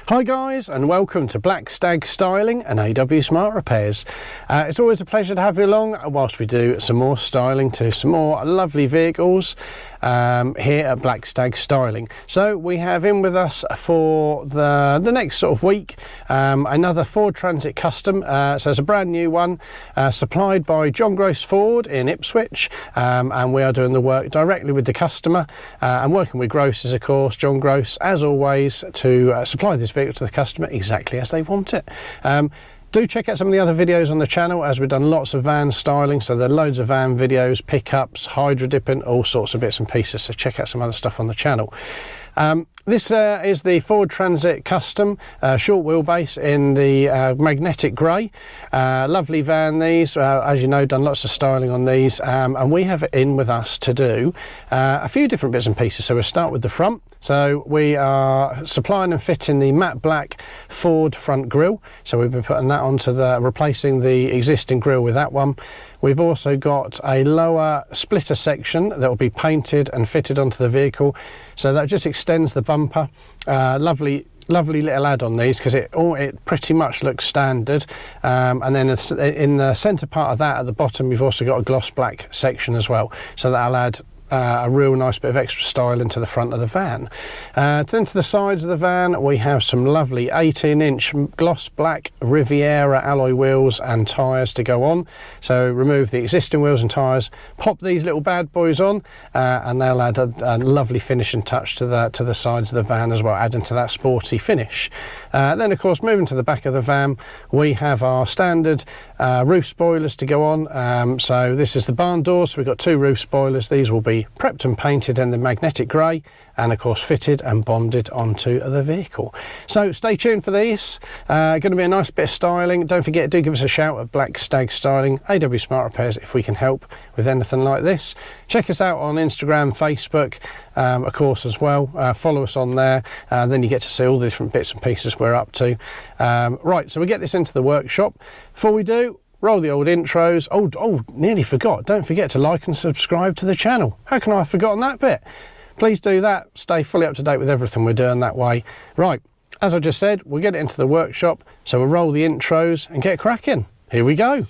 Hi guys, and welcome to Black Stag Styling and AW Smart Repairs. It's always a pleasure to have you along whilst we do some more styling to some more lovely vehicles here at Black Stag Styling. So we have in with us for the next sort of week another Ford Transit Custom. So it's a brand new one supplied by John Gross Ford in Ipswich, and we are doing the work directly with the customer and working with Grosses, of course, John Gross as always, to supply this vehicle to the customer exactly as they want it. Do check out some of the other videos on the channel, as we've done lots of van styling, so there are loads of van videos, pickups, hydro dipping, all sorts of bits and pieces, so check out some other stuff on the channel. This is the Ford Transit Custom short wheelbase in the magnetic grey. Lovely van these, as you know, done lots of styling on these, and we have it in with us to do a few different bits and pieces. So we'll start with the front. So we are supplying and fitting the matte black Ford front grille. So we've been putting that onto replacing the existing grille with that one. We've also got a lower splitter section that will be painted and fitted onto the vehicle. So that just extends the bumper. Lovely little add on these, because it pretty much looks standard. And then in the centre part of that at the bottom, you've also got a gloss black section as well. So that'll add a real nice bit of extra style into the front of the van. Then to the sides of the van we have some lovely 18-inch gloss black Riviera alloy wheels and tyres to go on. So remove the existing wheels and tyres, pop these little bad boys on, and they'll add a lovely finishing touch to the sides of the van as well, adding to that sporty finish. Then of course, moving to the back of the van, we have our standard roof spoilers to go on. So this is the barn doors, so we've got two roof spoilers. These will be prepped and painted in the magnetic grey, and of course fitted and bonded onto the vehicle. So stay tuned for these. Going to be a nice bit of styling. Don't forget, do give us a shout at Black Stag Styling, AW Smart Repairs, if we can help with anything like this. Check us out on Instagram, Facebook, of course, as well. Follow us on there, then you get to see all the different bits and pieces we're up to. Right, so we get this into the workshop. Before we do, roll the old intros. Oh, nearly forgot. Don't forget to like and subscribe to the channel. How can I have forgotten that bit? Please do that. Stay fully up to date with everything we're doing that way. Right, as I just said, we'll get it into the workshop. So we'll roll the intros and get cracking. Here we go.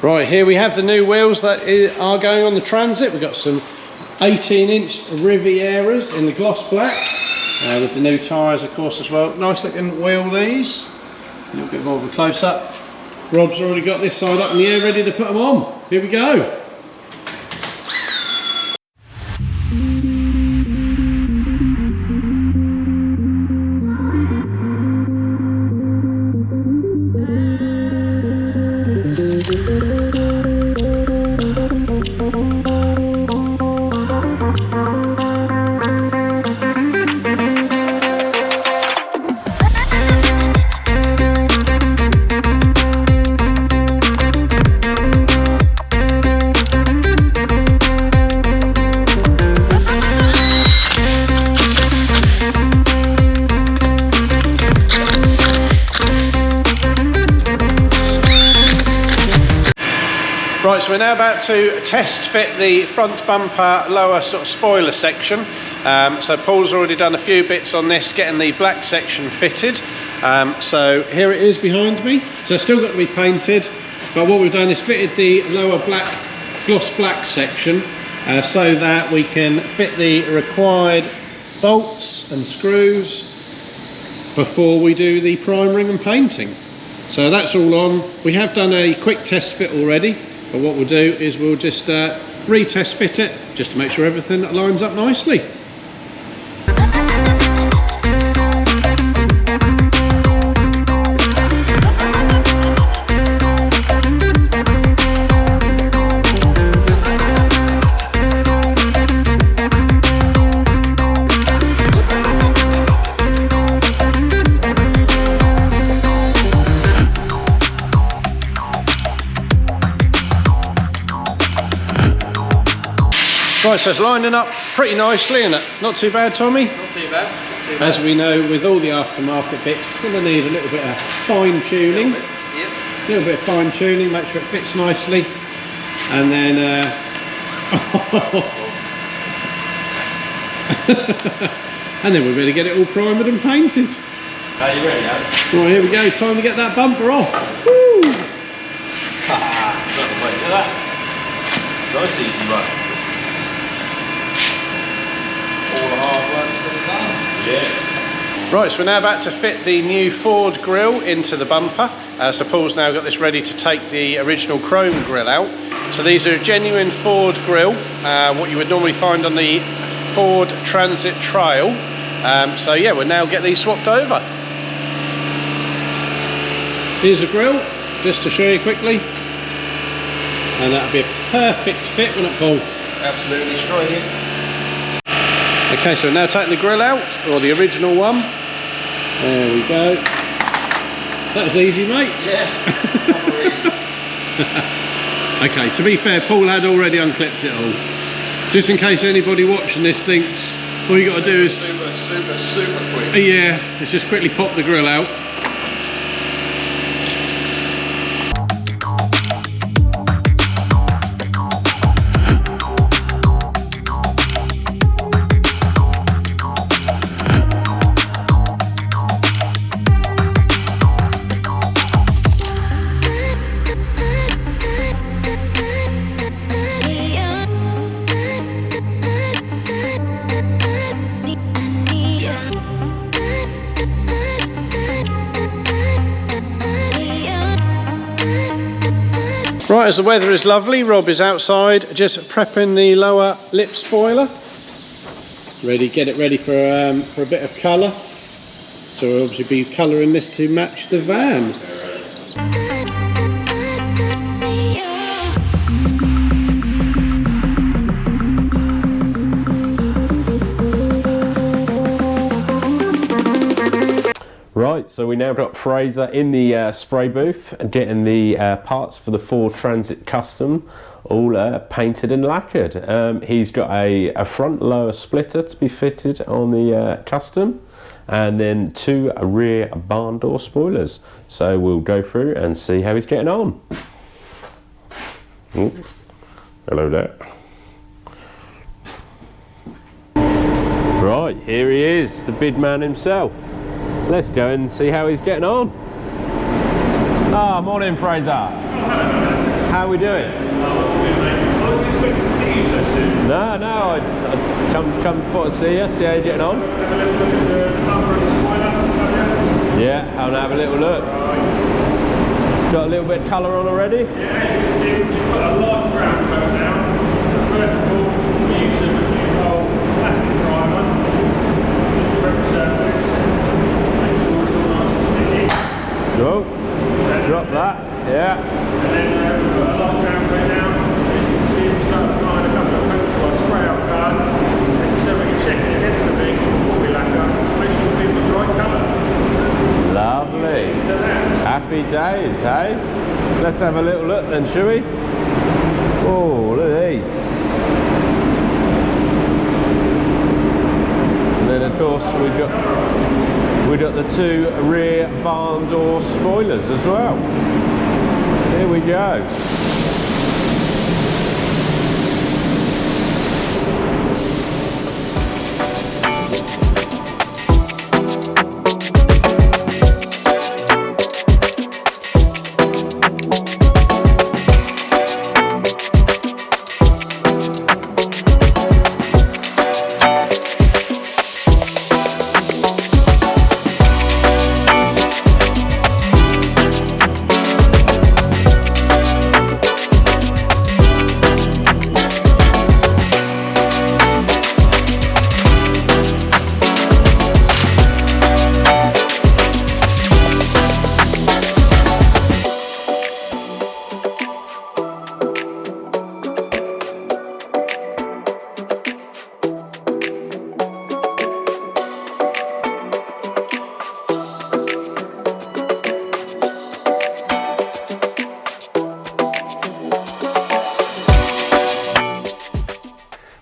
Right, here we have the new wheels that are going on the Transit. We've got some 18-inch Rivieras in the gloss black, with the new tyres, of course, as well. Nice looking wheel, these. A little bit more of a close-up. Rob's already got this side up in the air, ready to put them on. Here we go. Right, so we're now about to test fit the front bumper lower sort of spoiler section. So Paul's already done a few bits on this, getting the black section fitted. So here it is behind me. So it's still got to be painted, but what we've done is fitted the lower black gloss black section so that we can fit the required bolts and screws before we do the primering and painting. So that's all on. We have done a quick test fit already, but what we'll do is we'll just retest fit it just to make sure everything lines up nicely. Right, so it's lining up pretty nicely, isn't it? Not too bad, Tommy? Not too bad. Not too bad. As we know, with all the aftermarket bits, it's going to need a little bit of fine tuning. Yep. A little bit of fine tuning, make sure it fits nicely. And then... and then we're going to get it all primed and painted. Are you ready, Adam? Right, here we go. Time to get that bumper off. Woo! Got the way. Look at that. Nice easy one. All the hard work's been done. Yeah. Right, so we're now about to fit the new Ford grille into the bumper. So Paul's now got this ready to take the original chrome grille out. So these are a genuine Ford grille, what you would normally find on the Ford Transit Trail. So yeah, we'll now get these swapped over. Here's a grille, just to show you quickly. And that'll be a perfect fit, won't it, Paul? absolutely straight in. Okay, so we're now taking the grille out, or the original one. There we go. That was easy, mate. Yeah, Okay, to be fair, Paul had already unclipped it all. Just in case anybody watching this thinks, all you got to do is... Super quick. Yeah, let's just quickly pop the grille out. Right, as the weather is lovely, Rob is outside just prepping the lower lip spoiler. Get it ready for a bit of colour. So we'll obviously be colouring this to match the van. Right, so we now got Fraser in the spray booth and getting the parts for the Ford Transit Custom all painted and lacquered. He's got a front lower splitter to be fitted on the Custom, and then 2 rear barn door spoilers. So we'll go through and see how he's getting on. Ooh, hello there. Right, here he is, the big man himself. Let's go and see how he's getting on. Ah, morning, Fraser. Oh, hello. How are we doing? Oh, good, mate. I wasn't expecting to see you so soon. No, I'd come before to see you, see how you're getting on. Have a little look at the bumper and the spoiler, have you? Yeah, I'll have a little look. Got a little bit of colour on already? Yeah, as you can see, we've just put a light ground coat down. So first of all, we use a new whole plastic primer. Prep the surface. Make sure it's all nice and sticky. Go. Drop that, yeah. And then we put a light ground coat down. As you can see, we start applying a couple of coats to our spray out card. This is so we can check it against the vehicle before we lacquer. Make sure we've got the right colour. Lovely. So that's Happy days, hey? Let's have a little look then, shall we? Oh, look at these. And then of course we got the 2 rear barn door spoilers as well. Here we go.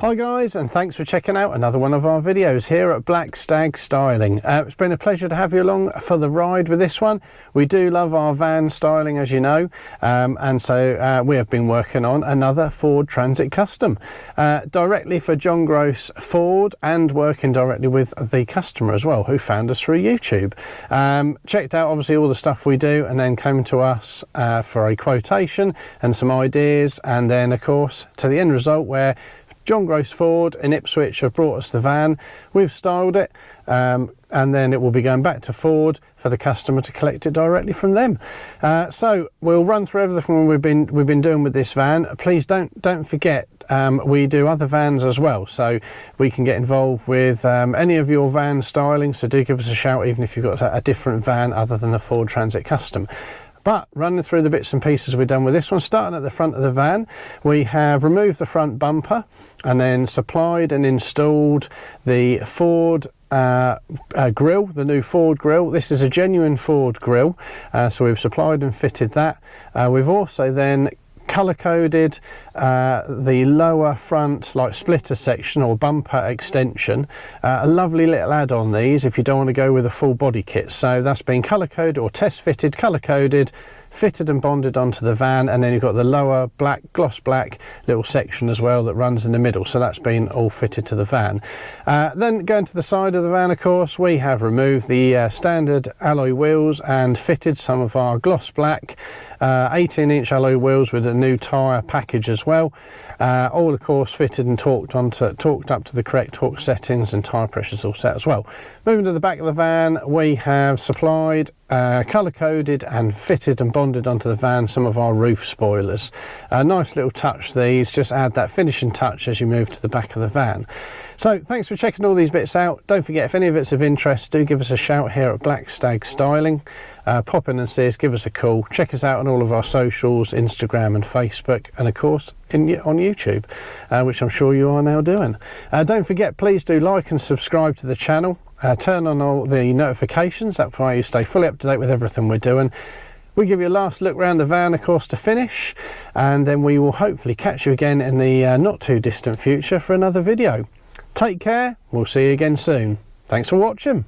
Hi guys, and thanks for checking out another one of our videos here at Black Stag Styling. It's been a pleasure to have you along for the ride with this one. We do love our van styling, as you know, and so we have been working on another Ford Transit Custom directly for John Gross Ford, and working directly with the customer as well, who found us through YouTube. Checked out obviously all the stuff we do, and then came to us for a quotation and some ideas, and then of course to the end result where John Gross Ford in Ipswich have brought us the van. We've styled it, and then it will be going back to Ford for the customer to collect it directly from them. So we'll run through everything we've been doing with this van. Please don't forget, we do other vans as well, so we can get involved with any of your van styling. So do give us a shout, even if you've got a different van other than the Ford Transit Custom. But running through the bits and pieces we've done with this one, starting at the front of the van, we have removed the front bumper and then supplied and installed the Ford grille, the new Ford grille. This is a genuine Ford grille, so we've supplied and fitted that. We've also then colour coded the lower front like splitter section or bumper extension. A lovely little add-on these if you don't want to go with a full body kit. So that's been colour coded or test fitted, colour coded, fitted and bonded onto the van, and then you've got the lower black, gloss black little section as well that runs in the middle, so that's been all fitted to the van. Then going to the side of the van, of course, we have removed the standard alloy wheels and fitted some of our gloss black 18-inch alloy wheels with a new tyre package as well. All of course fitted and torqued up to the correct torque settings, and tyre pressures all set as well. Moving to the back of the van, we have supplied, colour coded and fitted and bonded onto the van some of our roof spoilers. A nice little touch, these just add that finishing touch as you move to the back of the van. So thanks for checking all these bits out. Don't forget, if any of it's of interest, do give us a shout here at Black Stag Styling. Pop in and see us, give us a call. Check us out on all of our socials, Instagram and Facebook, and of course on YouTube, which I'm sure you are now doing. Don't forget, please do like and subscribe to the channel. Turn on all the notifications, that's why you stay fully up to date with everything we're doing. We give you a last look around the van, of course, to finish, and then we will hopefully catch you again in the not too distant future for another video. Take care, we'll see you again soon. Thanks for watching.